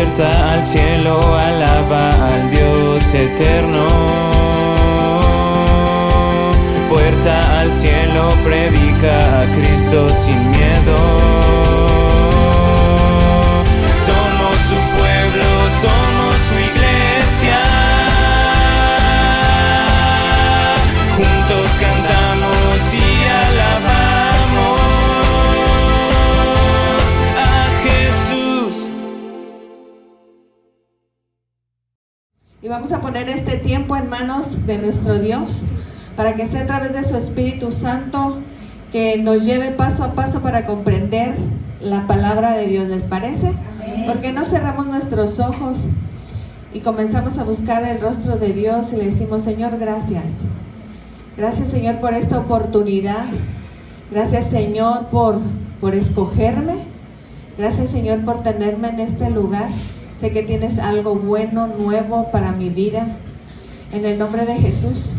Puerta al cielo, alaba al Dios eterno. Puerta al cielo, predica a Cristo sin miedo. Somos su pueblo, somos su iglesia. Juntos cantamos y alabamos a Jesús. Y vamos a poner este tiempo en manos de nuestro Dios, para que sea a través de su Espíritu Santo que nos lleve paso a paso para comprender la palabra de Dios. ¿Les parece? Amén. Porque no cerramos nuestros ojos y comenzamos a buscar el rostro de Dios y le decimos: Señor, gracias. Gracias, Señor, por esta oportunidad. Gracias, Señor, por escogerme. Gracias, Señor, por tenerme en este lugar. Sé que tienes algo bueno, nuevo para mi vida. En el nombre de Jesús,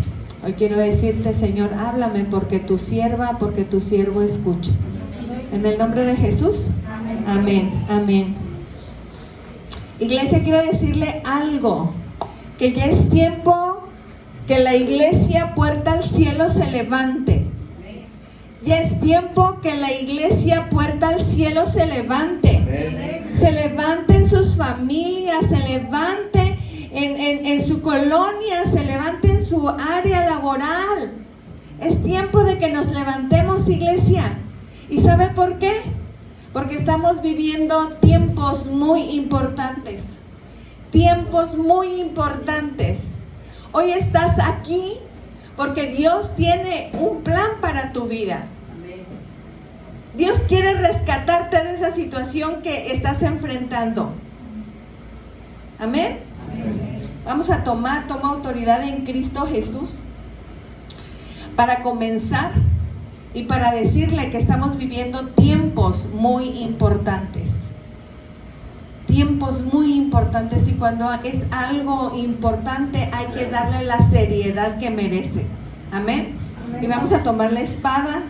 hoy quiero decirte, Señor, háblame, porque tu siervo escucha. En el nombre de Jesús, amén, amén. Iglesia, quiero decirle algo, que ya es tiempo que la iglesia Puerta al Cielo se levante. Ya es tiempo que la iglesia Puerta al Cielo se levante. Se levante en sus familias, se levante en su colonia, se levante en su área laboral. Es tiempo de que nos levantemos, iglesia. ¿Y sabe por qué? Porque estamos viviendo tiempos muy importantes. Tiempos muy importantes. Hoy estás aquí porque Dios tiene un plan para tu vida. Dios quiere rescatarte de esa situación que estás enfrentando. Amén. Vamos a toma autoridad en Cristo Jesús para comenzar y para decirle que estamos viviendo tiempos muy importantes. Tiempos muy importantes, y cuando es algo importante hay que darle la seriedad que merece. Amén. Y vamos a tomar la espada,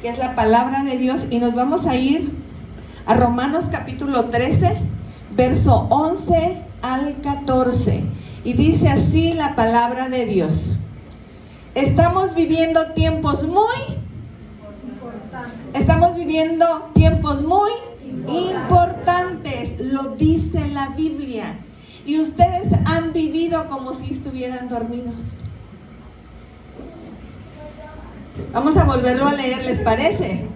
que es la palabra de Dios, y nos vamos a ir a Romanos capítulo 13, verso 11 al 14. Y dice así la palabra de Dios: estamos viviendo tiempos muy importantes, lo dice la Biblia. Y ustedes han vivido como si estuvieran dormidos. Vamos a volverlo a leer, ¿les parece?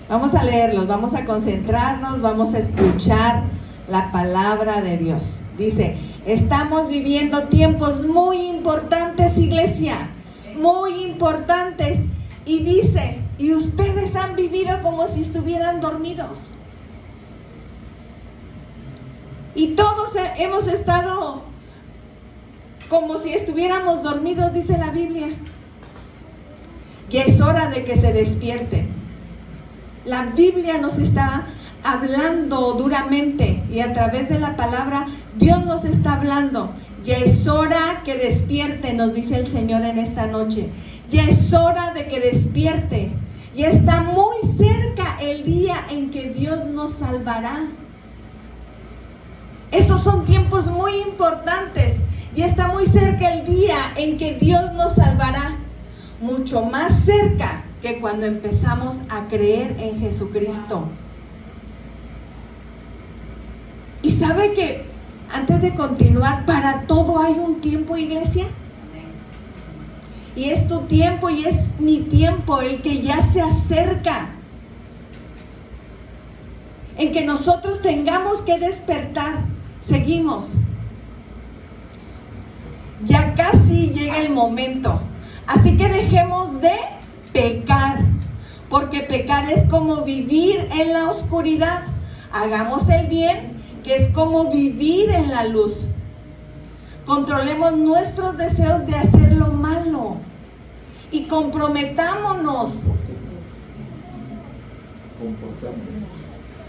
Vamos a leerlos, vamos a concentrarnos, vamos a escuchar la palabra de Dios. Dice: estamos viviendo tiempos muy importantes, iglesia, muy importantes. Y dice: y ustedes han vivido como si estuvieran dormidos. Y todos hemos estado como si estuviéramos dormidos, dice la Biblia. Y es hora de que se despierten. La Biblia nos está hablando duramente, y a través de la palabra Dios nos está hablando. Ya es hora que despierte, nos dice el Señor en esta noche. Ya es hora de que despierte. Ya está muy cerca el día en que Dios nos salvará. Esos son tiempos muy importantes. Ya está muy cerca el día en que Dios nos salvará. Mucho más cerca que cuando empezamos a creer en Jesucristo. Y sabe que antes de continuar, para todo hay un tiempo, iglesia. Y es tu tiempo y es mi tiempo, el que ya se acerca. En que nosotros tengamos que despertar. Seguimos. Ya casi llega el momento. Así que dejemos de pecar. Porque pecar es como vivir en la oscuridad. Hagamos el bien, que es como vivir en la luz. Controlemos nuestros deseos de hacer lo malo. Y comprometámonos.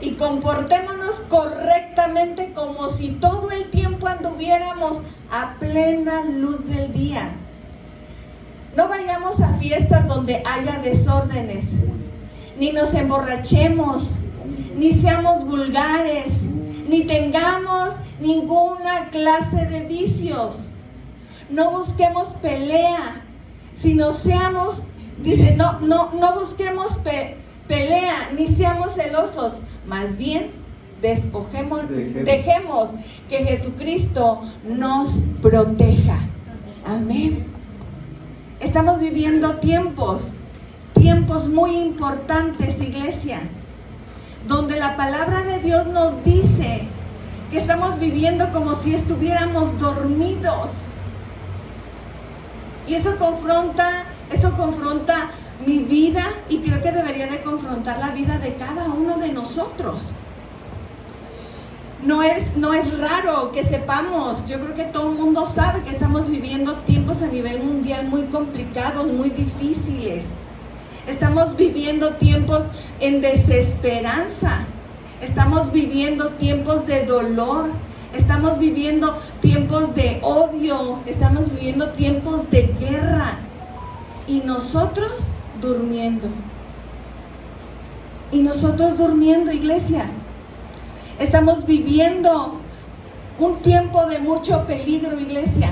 Y comportémonos correctamente, como si todo el tiempo anduviéramos a plena luz del día. No vayamos a fiestas donde haya desórdenes, ni nos emborrachemos, ni seamos vulgares, ni tengamos ninguna clase de vicios. No busquemos pelea, sino seamos, dice, no busquemos pelea, ni seamos celosos, más bien dejemos que Jesucristo nos proteja. Amén. Estamos viviendo tiempos muy importantes, iglesia, donde la palabra de Dios nos dice que estamos viviendo como si estuviéramos dormidos. Y eso confronta mi vida, y creo que debería de confrontar la vida de cada uno de nosotros. No es raro que sepamos, yo creo que todo el mundo sabe que estamos viviendo tiempos a nivel mundial muy complicados, muy difíciles. Estamos viviendo tiempos en desesperanza, estamos viviendo tiempos de dolor, estamos viviendo tiempos de odio, estamos viviendo tiempos de guerra, y nosotros durmiendo. Iglesia. Estamos viviendo un tiempo de mucho peligro, iglesia.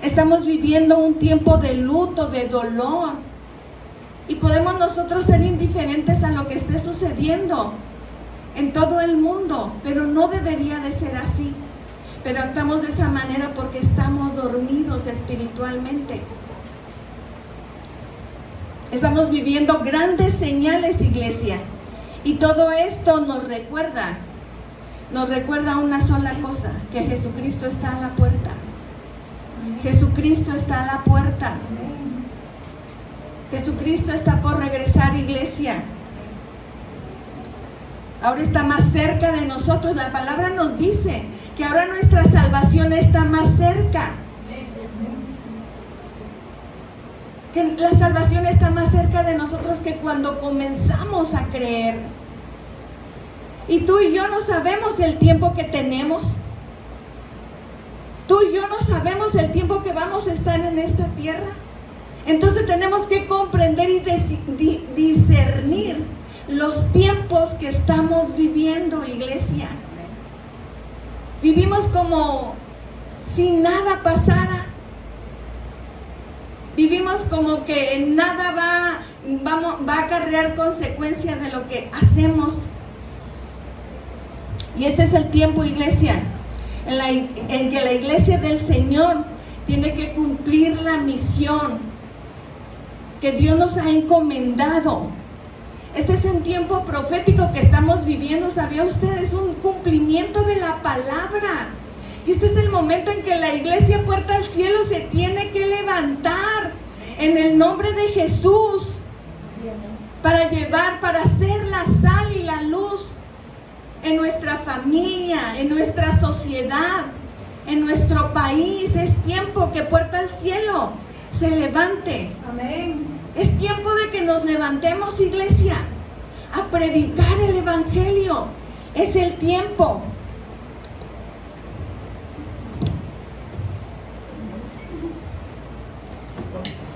Estamos viviendo un tiempo de luto, de dolor. Y podemos nosotros ser indiferentes a lo que esté sucediendo en todo el mundo, pero no debería de ser así. Pero actuamos de esa manera porque estamos dormidos espiritualmente. Estamos viviendo grandes señales, iglesia. Y todo esto nos recuerda una sola cosa, que Jesucristo está a la puerta. Jesucristo está a la puerta. Jesucristo está por regresar, iglesia. Ahora está más cerca de nosotros. La palabra nos dice que ahora nuestra salvación está más cerca. Que la salvación está más cerca de nosotros que cuando comenzamos a creer. Y tú y yo no sabemos el tiempo que tenemos. Tú y yo no sabemos el tiempo que vamos a estar en esta tierra. Entonces tenemos que comprender y discernir los tiempos que estamos viviendo, iglesia. Vivimos como si nada pasara. Vivimos como que nada va a acarrear consecuencias de lo que hacemos. Y ese es el tiempo, iglesia, en que la iglesia del Señor tiene que cumplir la misión que Dios nos ha encomendado. Este es un tiempo profético que estamos viviendo, ¿sabía usted? Es un cumplimiento de la palabra. Y este es el momento en que la iglesia Puerta al Cielo se tiene que levantar en el nombre de Jesús para ser la sal y la luz en nuestra familia, en nuestra sociedad, en nuestro país. Es tiempo que Puerta al Cielo se levante. Amén. Es tiempo de que nos levantemos, iglesia, a predicar el evangelio. Es el tiempo.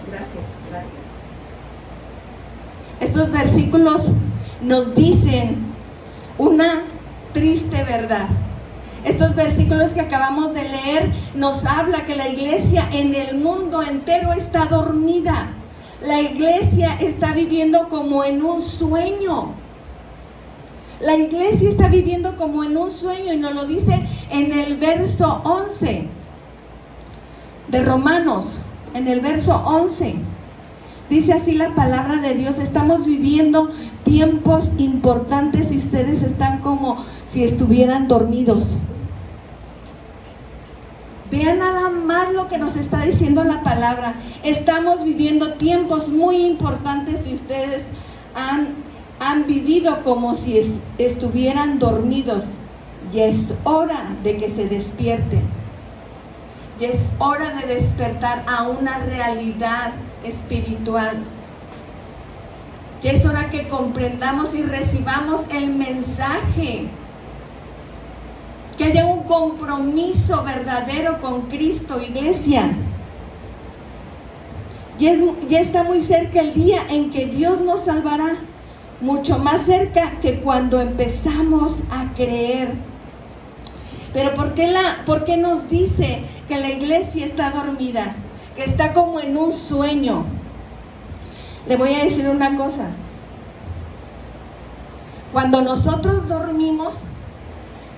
Gracias. Estos versículos nos dicen una triste verdad. Estos versículos que acabamos de leer nos habla que la iglesia en el mundo entero está dormida. La iglesia está viviendo como en un sueño. La iglesia está viviendo como en un sueño, y nos lo dice en el verso 11 de Romanos. En el verso 11 dice así la palabra de Dios: estamos viviendo tiempos importantes y ustedes están como si estuvieran dormidos. Vean nada más lo que nos está diciendo la palabra. Estamos viviendo tiempos muy importantes y ustedes han vivido como si estuvieran dormidos. Y es hora de que se despierten. Y es hora de despertar a una realidad espiritual. Y es hora que comprendamos y recibamos el mensaje. Que haya un compromiso verdadero con Cristo, iglesia. Ya está muy cerca el día en que Dios nos salvará. mucho más cerca que cuando empezamos a creer. Pero ¿por qué nos dice que la iglesia está dormida? Que está como en un sueño. Le voy a decir una cosa. Cuando nosotros dormimos,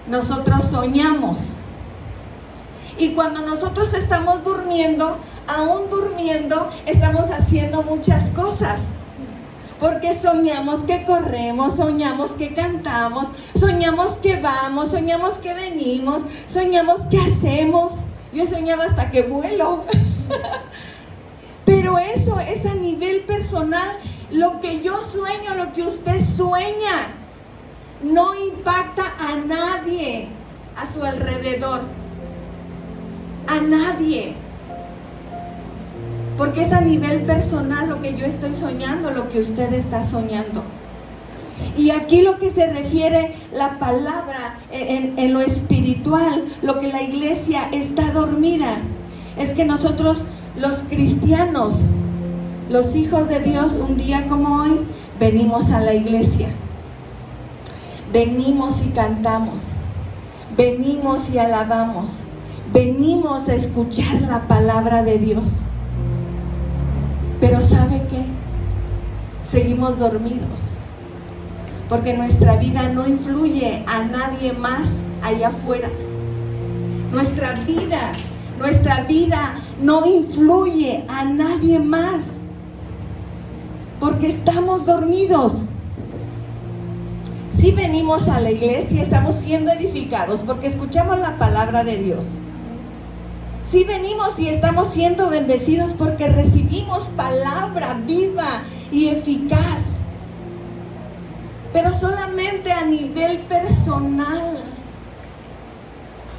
nosotros soñamos. Y cuando nosotros estamos durmiendo, aún durmiendo, estamos haciendo muchas cosas. Porque soñamos que corremos, soñamos que cantamos, soñamos que vamos, soñamos que venimos, soñamos que hacemos. Yo he soñado hasta que vuelo. Pero eso es a nivel personal. Lo que yo sueño, lo que usted sueña, no impacta a nadie a su alrededor. A nadie. Porque es a nivel personal lo que yo estoy soñando, lo que usted está soñando. Y aquí lo que se refiere la palabra en lo espiritual, lo que la iglesia está dormida, es que nosotros los cristianos, los hijos de Dios, un día como hoy, venimos a la iglesia. Venimos y cantamos, venimos y alabamos, venimos a escuchar la palabra de Dios. Pero ¿sabe qué? Seguimos dormidos, porque nuestra vida no influye a nadie más allá afuera. Nuestra vida no influye a nadie más, porque estamos dormidos. Si venimos a la iglesia, estamos siendo edificados porque escuchamos la palabra de Dios. Si venimos y estamos siendo bendecidos porque recibimos palabra viva y eficaz. Pero solamente a nivel personal.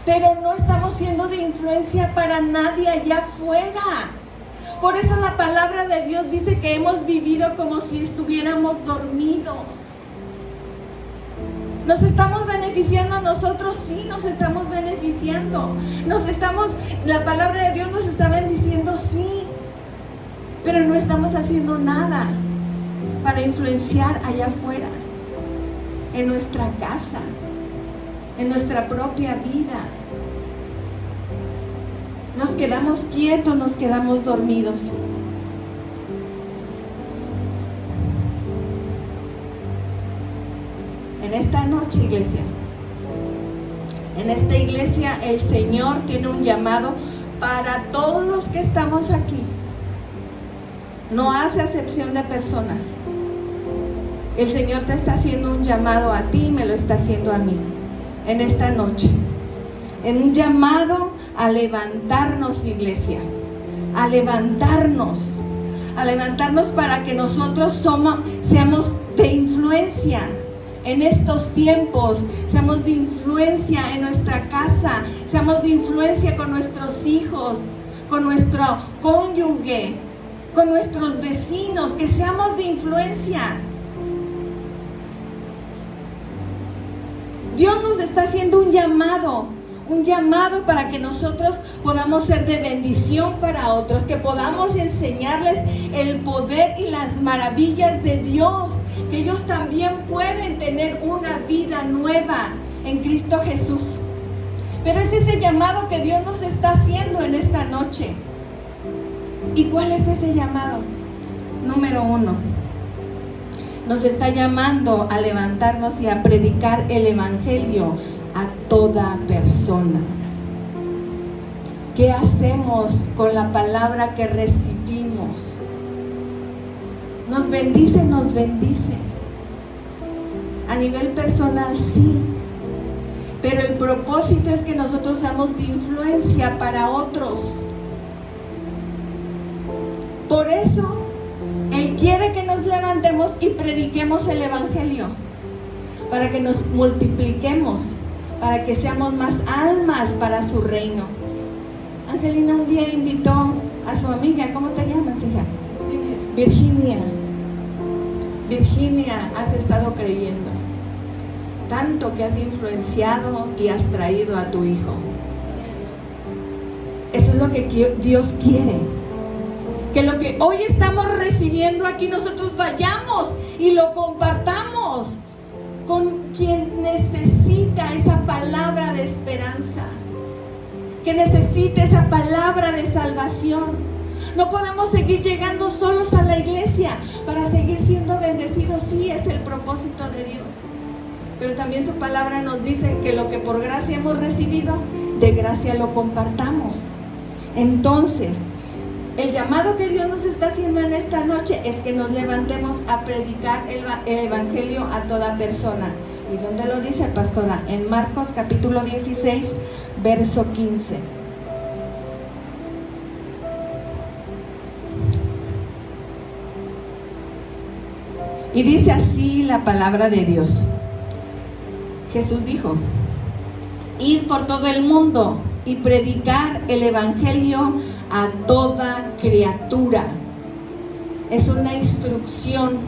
Pero no estamos siendo de influencia para nadie allá afuera. Por eso la palabra de Dios dice que hemos vivido como si estuviéramos dormidos. ¿Nos estamos beneficiando nosotros? Sí, nos estamos beneficiando. La palabra de Dios nos está bendiciendo, sí. Pero no estamos haciendo nada para influenciar allá afuera, en nuestra casa, en nuestra propia vida. Nos quedamos quietos, nos quedamos dormidos. En esta noche, iglesia, en esta iglesia el Señor tiene un llamado para todos los que estamos aquí. No hace acepción de personas. El Señor te está haciendo un llamado a ti, me lo está haciendo a mí, en esta noche. En un llamado a levantarnos, iglesia, a levantarnos para que nosotros seamos de influencia en estos tiempos, seamos de influencia en nuestra casa, seamos de influencia con nuestros hijos, con nuestro cónyuge, con nuestros vecinos, que seamos de influencia. Dios nos está haciendo un llamado para que nosotros podamos ser de bendición para otros, que podamos enseñarles el poder y las maravillas de Dios, que ellos también pueden tener una vida nueva en Cristo Jesús. Pero es ese llamado que Dios nos está haciendo en esta noche. ¿Y cuál es ese llamado? Número 1, nos está llamando a levantarnos y a predicar el evangelio a toda persona. ¿Qué hacemos con la palabra que recibimos? Nos bendice. A nivel personal, sí. Pero el propósito es que nosotros seamos de influencia para otros. Por eso, Él quiere que nos levantemos y prediquemos el evangelio, para que nos multipliquemos, para que seamos más almas para su reino. Angelina un día invitó a su amiga, ¿cómo te llamas, hija? Virginia, has estado creyendo tanto que has influenciado y has traído a tu hijo. Eso es lo que Dios quiere, Que lo que hoy estamos recibiendo aquí, nosotros vayamos y lo compartamos con quien necesita esa palabra de esperanza, que necesita esa palabra de salvación. No podemos seguir llegando solos a la iglesia para seguir siendo bendecidos. Sí, es el propósito de Dios, pero también su palabra nos dice que lo que por gracia hemos recibido, de gracia lo compartamos. Entonces, el llamado que Dios nos está haciendo en esta noche es que nos levantemos a predicar el evangelio a toda persona. ¿Y dónde lo dice, pastora? En Marcos capítulo 16, verso 15. Y dice así la palabra de Dios. Jesús dijo: id por todo el mundo y predicar el evangelio a toda criatura. Es una instrucción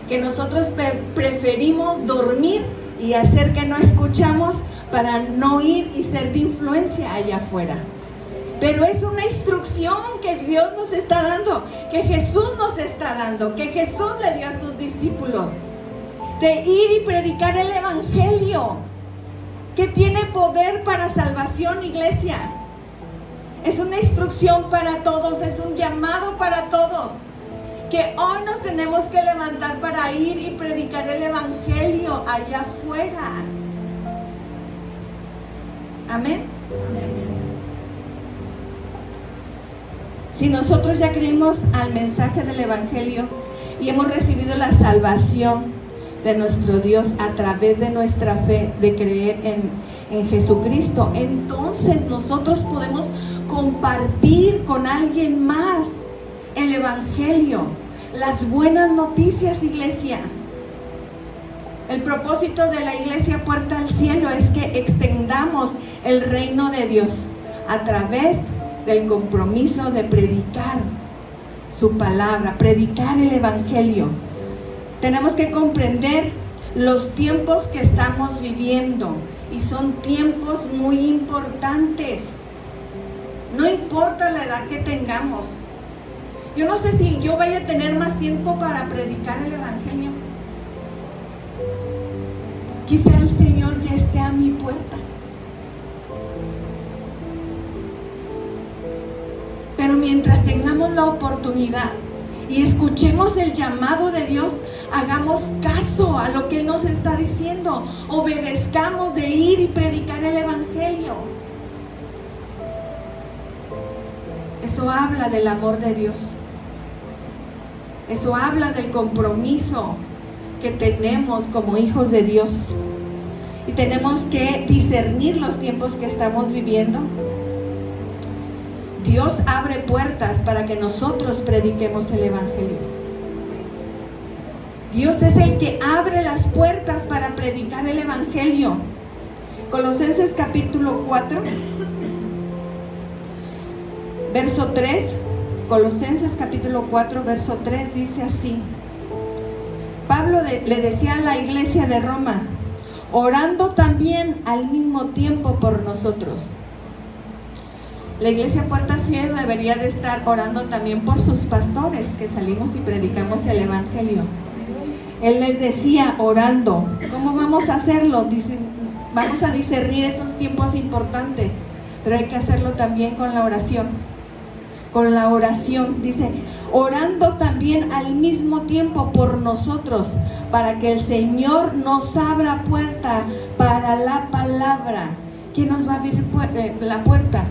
que nosotros preferimos dormir y hacer que no escuchamos para no ir y ser de influencia allá afuera. Pero es una instrucción que Dios nos está dando, que Jesús nos está dando, que Jesús le dio a sus discípulos, de ir y predicar el evangelio, que tiene poder para salvación, iglesia. Es una instrucción para todos, es un llamado para todos, que hoy nos tenemos que levantar para ir y predicar el evangelio allá afuera. Amén. Amén. Si nosotros ya creímos al mensaje del evangelio y hemos recibido la salvación de nuestro Dios a través de nuestra fe, de creer en Jesucristo, entonces nosotros podemos compartir con alguien más el evangelio, las buenas noticias, iglesia. El propósito de la iglesia Puerta al Cielo es que extendamos el reino de Dios a través del compromiso de predicar su palabra, predicar el evangelio. Tenemos que comprender los tiempos que estamos viviendo, y son tiempos muy importantes. No importa la edad que tengamos. Yo no sé si yo vaya a tener más tiempo para predicar el evangelio. Quizá el Señor ya esté a mi puerta. Pero mientras tengamos la oportunidad y escuchemos el llamado de Dios, hagamos caso a lo que Él nos está diciendo. Obedezcamos de ir y predicar el evangelio. Eso habla del amor de Dios. Eso habla del compromiso que tenemos como hijos de Dios. Y tenemos que discernir los tiempos que estamos viviendo. Dios abre puertas para que nosotros prediquemos el evangelio. Dios es el que abre las puertas para predicar el evangelio. Colosenses capítulo 4, verso 3. Colosenses capítulo 4, verso 3 dice así. Pablo le decía a la iglesia de Roma, orando también al mismo tiempo por nosotros. La iglesia Puerta Cielo debería de estar orando también por sus pastores, que salimos y predicamos el evangelio. Él les decía, orando. ¿Cómo vamos a hacerlo? Dice, vamos a discernir esos tiempos importantes, pero hay que hacerlo también con la oración. Con la oración, dice, orando también al mismo tiempo por nosotros, para que el Señor nos abra puerta para la palabra. ¿Quién nos va a abrir la puerta?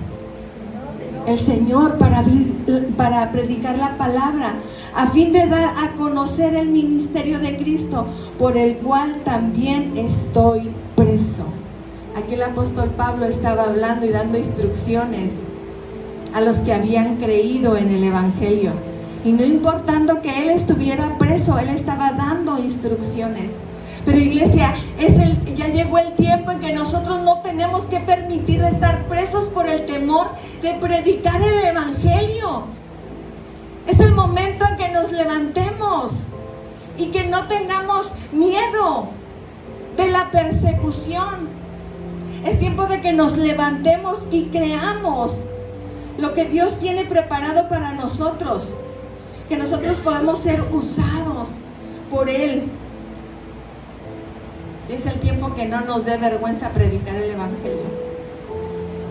El Señor, para predicar la palabra, a fin de dar a conocer el ministerio de Cristo, por el cual también estoy preso. Aquí el apóstol Pablo estaba hablando y dando instrucciones a los que habían creído en el evangelio, y no importando que él estuviera preso, él estaba dando instrucciones. Pero iglesia, ya llegó el tiempo en que nosotros no tenemos que permitir estar presos por el temor de predicar el evangelio. Es el momento en que nos levantemos y que no tengamos miedo de la persecución. Es tiempo de que nos levantemos y creamos lo que Dios tiene preparado para nosotros, que nosotros podamos ser usados por Él. Es el tiempo que no nos dé vergüenza predicar el Evangelio.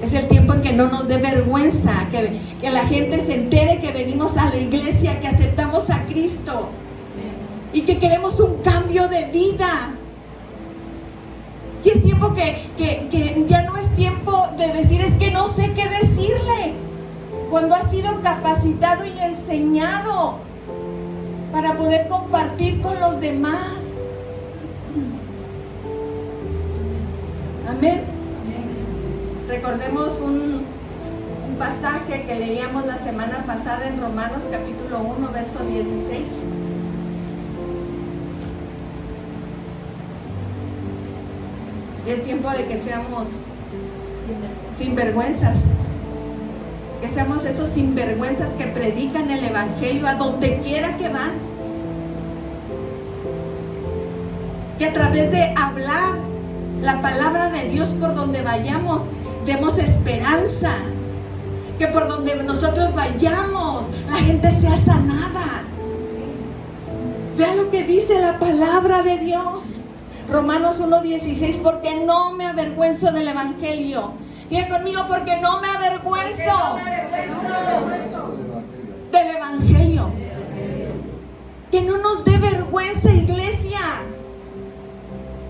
Es el tiempo en que no nos dé vergüenza, que la gente se entere que venimos a la iglesia, que aceptamos a Cristo y que queremos un cambio de vida. Y es tiempo que ya no es tiempo de decir, es que no sé qué decirle, cuando ha sido capacitado y enseñado para poder compartir con los demás. Amén. Recordemos un pasaje que leíamos la semana pasada en Romanos capítulo 1, verso 16. Y es tiempo de que seamos sinvergüenzas. Que seamos esos sinvergüenzas que predican el Evangelio a donde quiera que van. Que a través de hablar la palabra de Dios por donde vayamos, demos esperanza. Que por donde nosotros vayamos, la gente sea sanada. Vean lo que dice la palabra de Dios. Romanos 1:16, porque no me avergüenzo del Evangelio. Diga conmigo, porque no me avergüenzo del Evangelio. Que no nos dé vergüenza, iglesia.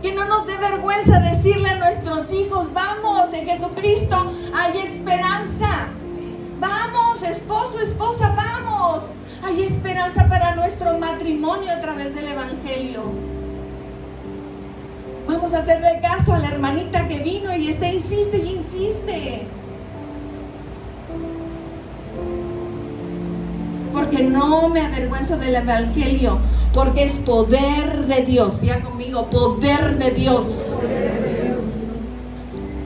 Que no nos dé vergüenza decirle a nuestros hijos, vamos, en Jesucristo hay esperanza. Vamos, esposo, esposa, vamos. Hay esperanza para nuestro matrimonio a través del Evangelio. Vamos a hacerle caso a la hermanita que vino y insiste y insiste. Porque no me avergüenzo del Evangelio, porque es poder de Dios. Diga conmigo, poder de Dios.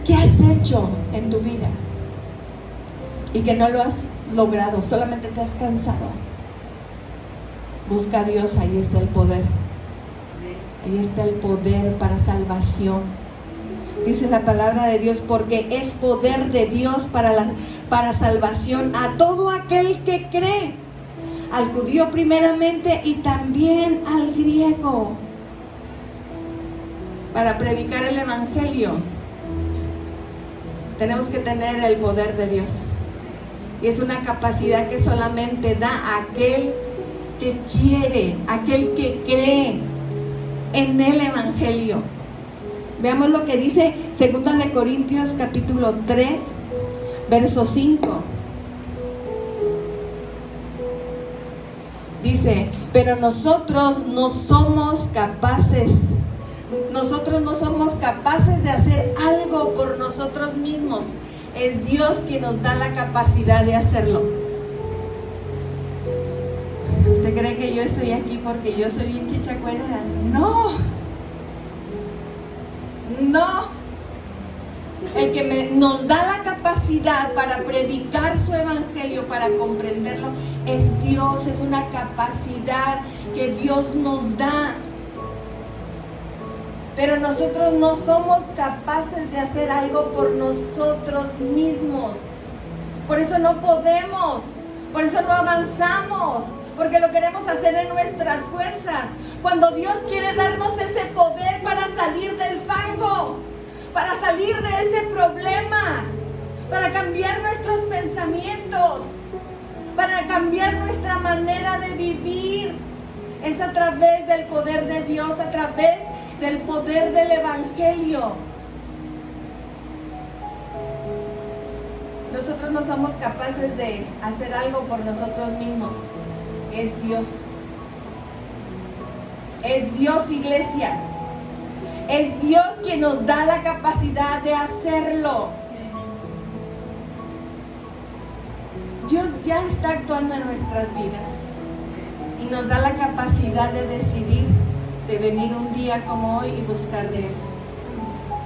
¿Qué has hecho en tu vida? Y que no lo has logrado, solamente te has cansado. Busca a Dios, ahí está el poder. Ahí está el poder para salvación. Dice la palabra de Dios, porque es poder de Dios para salvación a todo aquel que cree. Al judío primeramente y también al griego. Para predicar el Evangelio tenemos que tener el poder de Dios. Y es una capacidad que solamente da aquel que quiere, aquel que cree en el Evangelio. Veamos lo que dice 2 de Corintios capítulo 3, verso 5. Dice, pero nosotros no somos capaces de hacer algo por nosotros mismos. Es Dios quien nos da la capacidad de hacerlo. ¿Usted cree que yo estoy aquí porque yo soy bien chichacuera? No. El que nos da la capacidad para predicar su evangelio, para comprenderlo, es Dios. Es una capacidad que Dios nos da. Pero nosotros no somos capaces de hacer algo por nosotros mismos. Por eso no podemos. Por eso no avanzamos. Porque lo queremos hacer en nuestras fuerzas. Cuando Dios quiere darnos ese poder para salir del fango, para salir de ese problema, para cambiar nuestros pensamientos, para cambiar nuestra manera de vivir, es a través del poder de Dios, a través del poder del Evangelio. Nosotros no somos capaces de hacer algo por nosotros mismos. Es Dios. Es Dios, iglesia. Es Dios quien nos da la capacidad de hacerlo. Dios ya está actuando en nuestras vidas y nos da la capacidad de decidir, de venir un día como hoy y buscar de Él.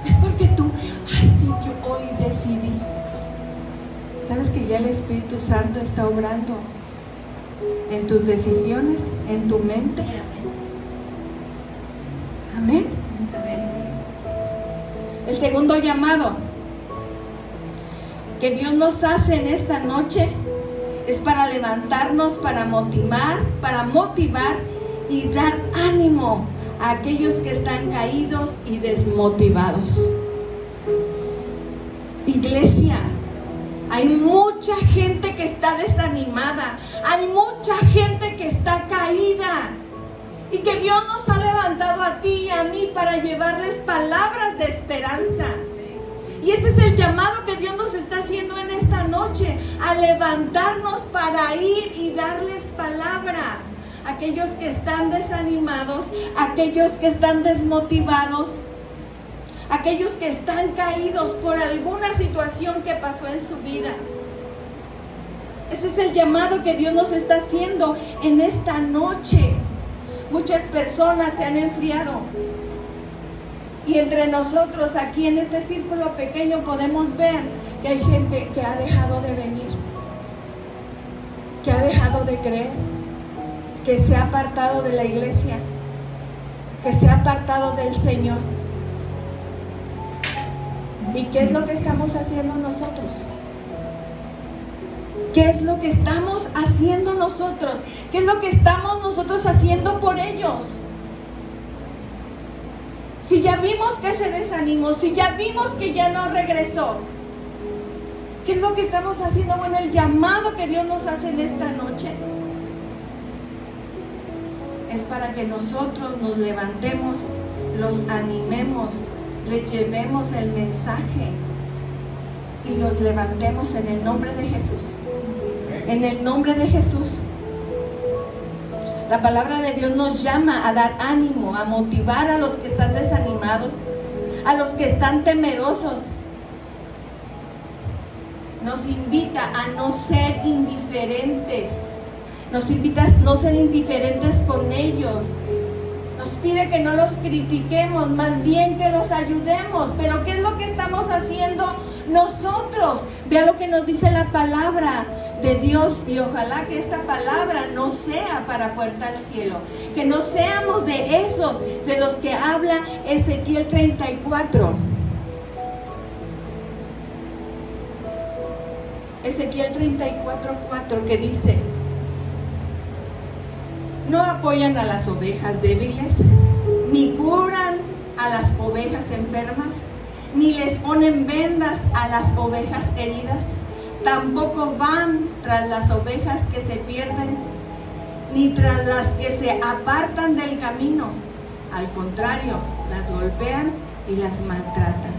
Es porque tú, sí, yo hoy decidí. ¿Sabes que ya el Espíritu Santo está obrando en tus decisiones, en tu mente? Amén. El segundo llamado. que Dios nos hace en esta noche es para levantarnos, para motivar y dar ánimo a aquellos que están caídos y desmotivados. Iglesia, hay mucha gente que está desanimada, hay mucha gente que está caída, y que Dios nos ha levantado a ti y a mí para llevarles palabras de esperanza. Y ese es el llamado que Dios nos está haciendo en esta noche, a levantarnos para ir y darles palabra a aquellos que están desanimados, a aquellos que están desmotivados, a aquellos que están caídos por alguna situación que pasó en su vida. Ese es el llamado que Dios nos está haciendo en esta noche. Muchas personas se han enfriado, y entre nosotros aquí en este círculo pequeño podemos ver que hay gente que ha dejado de venir, que ha dejado de creer, que se ha apartado de la iglesia, que se ha apartado del Señor. ¿Y qué es lo que estamos haciendo nosotros? ¿Qué es lo que estamos haciendo nosotros? ¿Qué es lo que estamos nosotros haciendo por ellos? Si ya vimos que se desanimó, si ya vimos que ya no regresó, ¿qué es lo que estamos haciendo? Bueno, el llamado que Dios nos hace en esta noche es para que nosotros nos levantemos, los animemos, les llevemos el mensaje y los levantemos en el nombre de Jesús. En el nombre de Jesús. La palabra de Dios nos llama a dar ánimo, a motivar a los que están desanimados, a los que están temerosos. Nos invita a no ser indiferentes. Nos invita a no ser indiferentes con ellos. Nos pide que no los critiquemos, más bien que los ayudemos. Pero ¿qué es lo que estamos haciendo nosotros? Vea lo que nos dice la palabra de Dios, y ojalá que esta palabra no sea para Puerta al Cielo, que no seamos de esos de los que habla Ezequiel 34. Ezequiel 34:4, que dice: no apoyan a las ovejas débiles, ni curan a las ovejas enfermas, ni les ponen vendas a las ovejas heridas. Tampoco van tras las ovejas que se pierden, ni tras las que se apartan del camino. Al contrario, las golpean y las maltratan.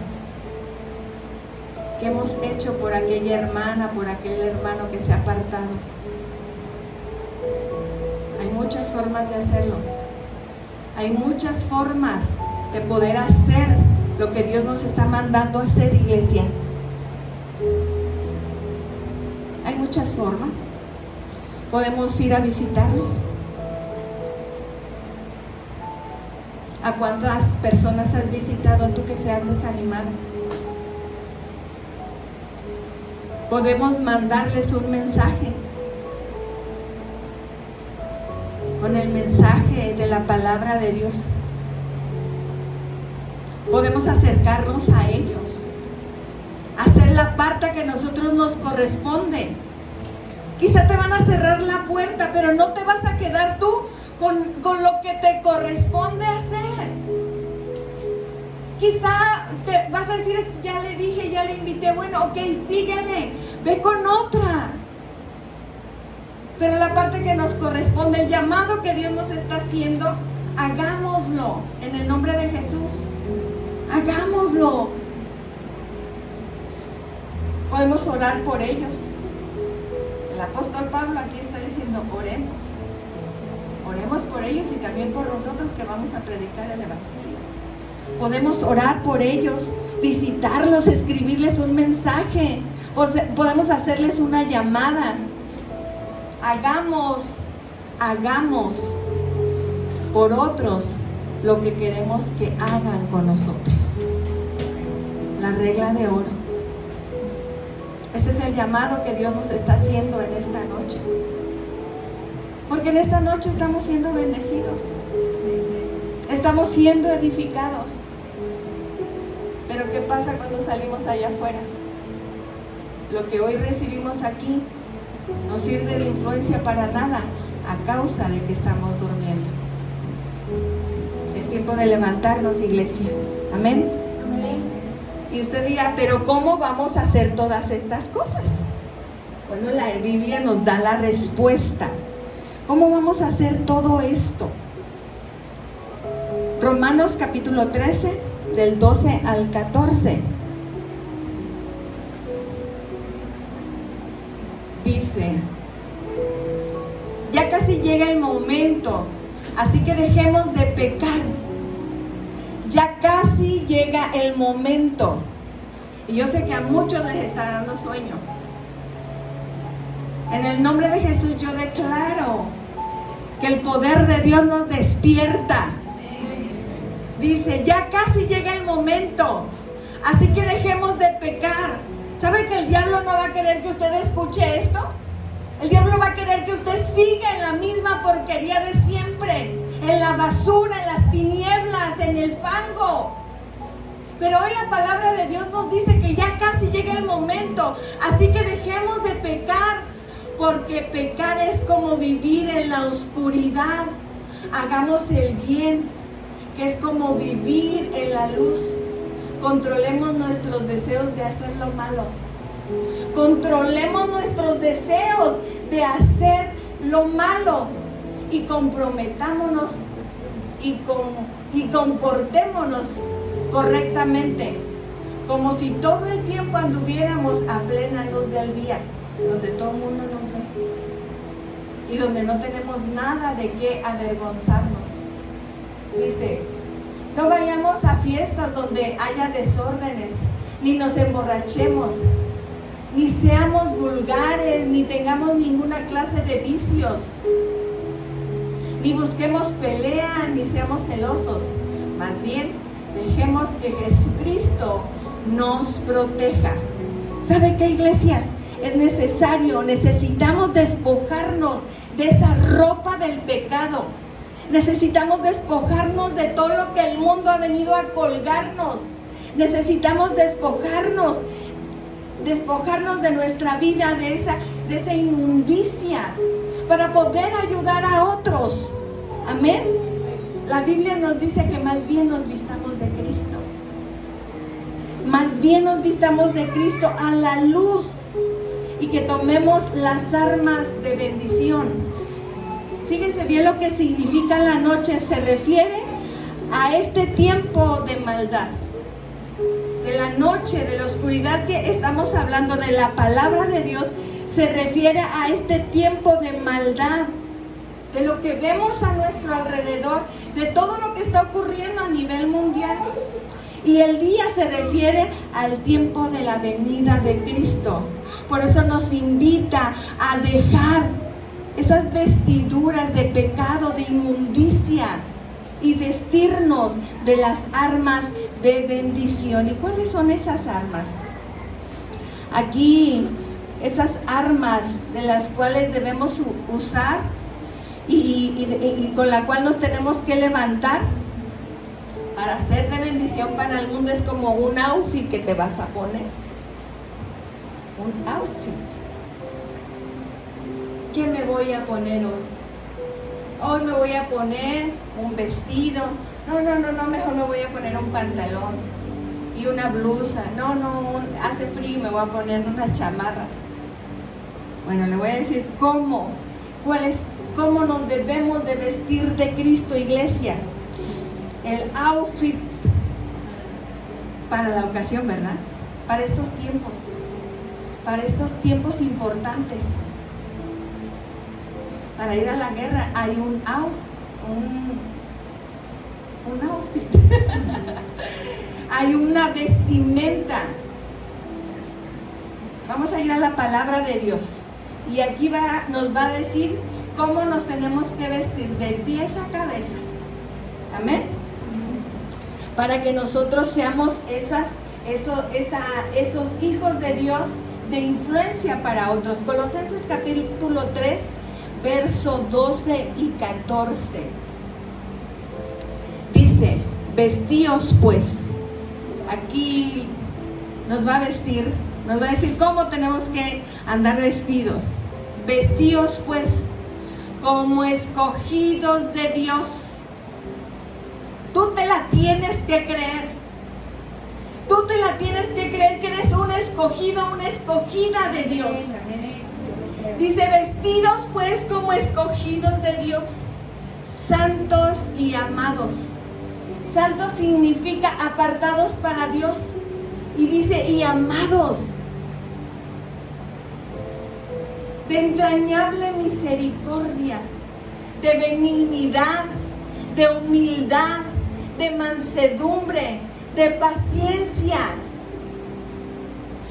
¿Qué hemos hecho por aquella hermana, por aquel hermano que se ha apartado? Hay muchas formas de hacerlo. Hay muchas formas de poder hacer lo que Dios nos está mandando a hacer, iglesia. Hay muchas formas. Podemos ir a visitarlos. ¿A cuántas personas has visitado tú que se han desanimado? Podemos mandarles un mensaje, con el mensaje de la palabra de Dios. Podemos acercarnos a ellos, hacer la parte que a nosotros nos corresponde. Quizá te van a cerrar la puerta, pero no te vas a quedar tú con lo que te corresponde hacer. Quizá te vas a decir: ya le dije, ya le invité. Bueno, ok, síguele, ve con otra. Pero la parte que nos corresponde, el llamado que Dios nos está haciendo, hagámoslo en el nombre de Jesús. Hagámoslo. Podemos orar por ellos. El apóstol Pablo aquí está diciendo: oremos. Oremos por ellos y también por nosotros que vamos a predicar el Evangelio. Podemos orar por ellos, visitarlos, escribirles un mensaje. Podemos hacerles una llamada. Hagamos por otros lo que queremos que hagan con nosotros. La regla de oro. Ese es el llamado que Dios nos está haciendo en esta noche. Porque en esta noche estamos siendo bendecidos. Estamos siendo edificados. Pero ¿qué pasa cuando salimos allá afuera? lo que hoy recibimos aquí no sirve de influencia para nada a causa de que estamos durmiendo. Es tiempo de levantarnos, iglesia. Amén. Y usted dirá, pero ¿cómo vamos a hacer todas estas cosas? Bueno, la Biblia nos da la respuesta. ¿Cómo vamos a hacer todo esto? Romanos capítulo 13, del 12 al 14. Dice, ya casi llega el momento, así que dejemos de pecar. Ya casi llega el momento. Y yo sé que a muchos les está dando sueño. En el nombre de Jesús yo declaro que el poder de Dios nos despierta. Dice, ya casi llega el momento, así que dejemos de pecar. ¿Sabe que el diablo no va a querer que usted escuche esto? El diablo va a querer que usted siga en la misma porquería de siempre, en la basura, en las tinieblas, en el fango. Pero hoy la palabra de Dios nos dice que ya casi llega el momento, así que dejemos de pecar, porque pecar es como vivir en la oscuridad. Hagamos el bien, que es como vivir en la luz. Controlemos nuestros deseos de hacer lo malo. Controlemos nuestros deseos de hacer lo malo y comprometámonos y comportémonos correctamente, como si todo el tiempo anduviéramos a plena luz del día, donde todo el mundo nos ve y donde no tenemos nada de qué avergonzarnos. Dice, no vayamos a fiestas donde haya desórdenes, ni nos emborrachemos, ni seamos vulgares, ni tengamos ninguna clase de vicios, ni busquemos pelea, ni seamos celosos. Más bien, dejemos que Jesucristo nos proteja. ¿Sabe qué, iglesia? Es necesario, necesitamos despojarnos de esa ropa del pecado. Necesitamos despojarnos de todo lo que el mundo ha venido a colgarnos. Necesitamos despojarnos de nuestra vida, de esa inmundicia, para poder ayudar a otros. Amén. La Biblia nos dice que más bien nos vistamos de Cristo. Más bien nos vistamos de Cristo a la luz y que tomemos las armas de bendición. Fíjense bien lo que significa la noche. Se refiere a este tiempo de maldad, de la noche, de la oscuridad que estamos hablando, de la palabra de Dios. Se refiere a este tiempo de maldad, de lo que vemos a nuestro alrededor, de todo lo que está ocurriendo a nivel mundial. Y el día se refiere al tiempo de la venida de Cristo. Por eso nos invita a dejar esas vestiduras de pecado, de inmundicia, y vestirnos de las armas de bendición. ¿Y cuáles son esas armas? Aquí, esas armas de las cuales debemos usar y con la cual nos tenemos que levantar para ser de bendición para el mundo, es como un outfit que te vas a poner. Un outfit. ¿Qué me voy a poner hoy? Hoy me voy a poner un vestido. No, mejor me voy a poner un pantalón y una blusa. Hace frío, me voy a poner una chamarra. Bueno, le voy a decir cómo nos debemos de vestir de Cristo, iglesia. El outfit para la ocasión, ¿verdad? Para estos tiempos importantes. Para ir a la guerra hay un outfit. Hay una vestimenta. Vamos a ir a la palabra de Dios. Y aquí nos va a decir cómo nos tenemos que vestir de pies a cabeza. Amén. Para que nosotros seamos esos hijos de Dios de influencia para otros. Colosenses capítulo 3, verso 12 y 14. Dice, vestíos pues. Aquí nos va a vestir Nos va a decir cómo tenemos que andar vestidos. Vestíos pues como escogidos de Dios. Tú te la tienes que creer. Tú te la tienes que creer que eres un escogido, una escogida de Dios. Dice, vestidos pues como escogidos de Dios, santos y amados. Santos significa apartados para Dios. Y dice, y amados, de entrañable misericordia, de benignidad, de humildad, de mansedumbre, de paciencia,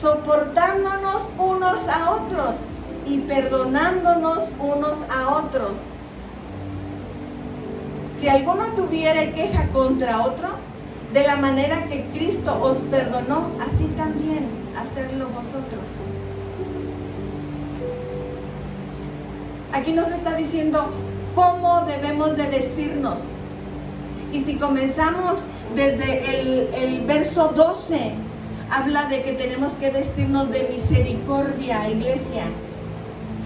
soportándonos unos a otros y perdonándonos unos a otros. Si alguno tuviere queja contra otro, de la manera que Cristo os perdonó, así también hacedlo vosotros. Aquí nos está diciendo cómo debemos de vestirnos. Y si comenzamos desde el verso 12, habla de que tenemos que vestirnos de misericordia, iglesia.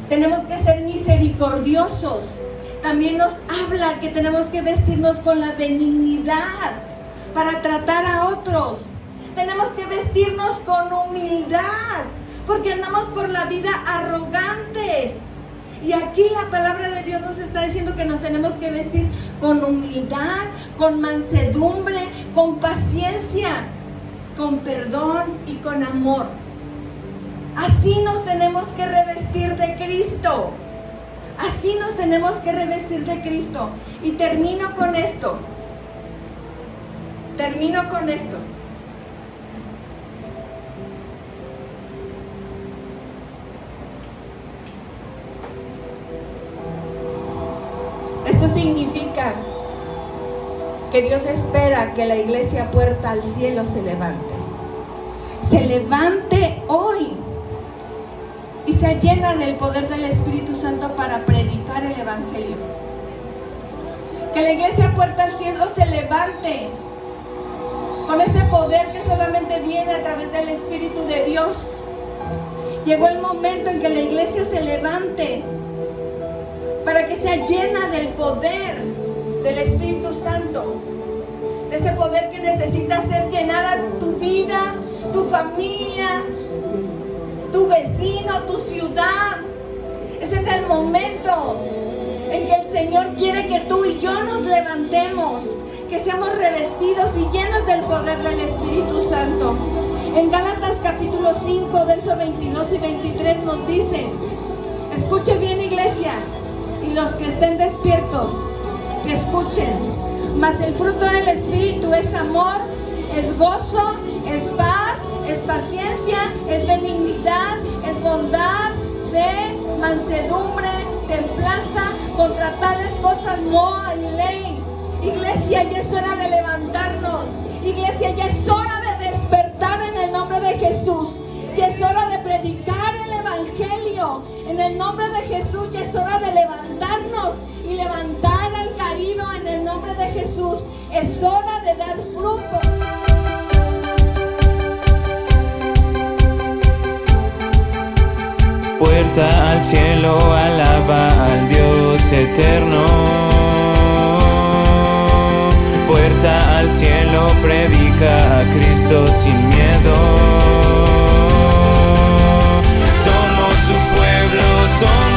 Tenemos que ser misericordiosos. También nos habla que tenemos que vestirnos con la benignidad para tratar a otros. Tenemos que vestirnos con humildad, porque andamos por la vida arrogantes. Y aquí la palabra de Dios nos está diciendo que nos tenemos que vestir con humildad, con mansedumbre, con paciencia, con perdón y con amor. Así nos tenemos que revestir de Cristo. Así nos tenemos que revestir de Cristo. Y termino con esto. Esto significa que Dios espera que la iglesia Puerta al Cielo se levante. Se levante hoy y se llena del poder del Espíritu Santo para predicar el Evangelio. Que la iglesia Puerta al Cielo se levante con ese poder que solamente viene a través del Espíritu de Dios. Llegó el momento en que la iglesia se levante para que sea llena del poder del Espíritu Santo, de ese poder que necesita ser llenada tu vida, tu familia, tu vecino, tu ciudad. Ese es el momento en que el Señor quiere que tú y yo nos levantemos, que seamos revestidos y llenos del poder del Espíritu Santo. En Gálatas capítulo 5, versos 22 y 23 nos dice, escuche bien, iglesia, y los que estén despiertos, que escuchen. Mas el fruto del Espíritu es amor, es gozo, es paz, es paciencia, es benignidad, es bondad, fe, mansedumbre, templanza. Contra tales cosas no hay ley. Iglesia, ya es hora de levantarnos. Iglesia, ya es hora de despertar en el nombre de Jesús. Ya es hora de predicar el Evangelio en el nombre de Jesús. Ya es hora de levantarnos y levantar al caído en el nombre de Jesús. Es hora de dar fruto. Puerta al cielo, alaba al Dios eterno. Puerta al cielo, predica a Cristo sin miedo. Somos su pueblo, somos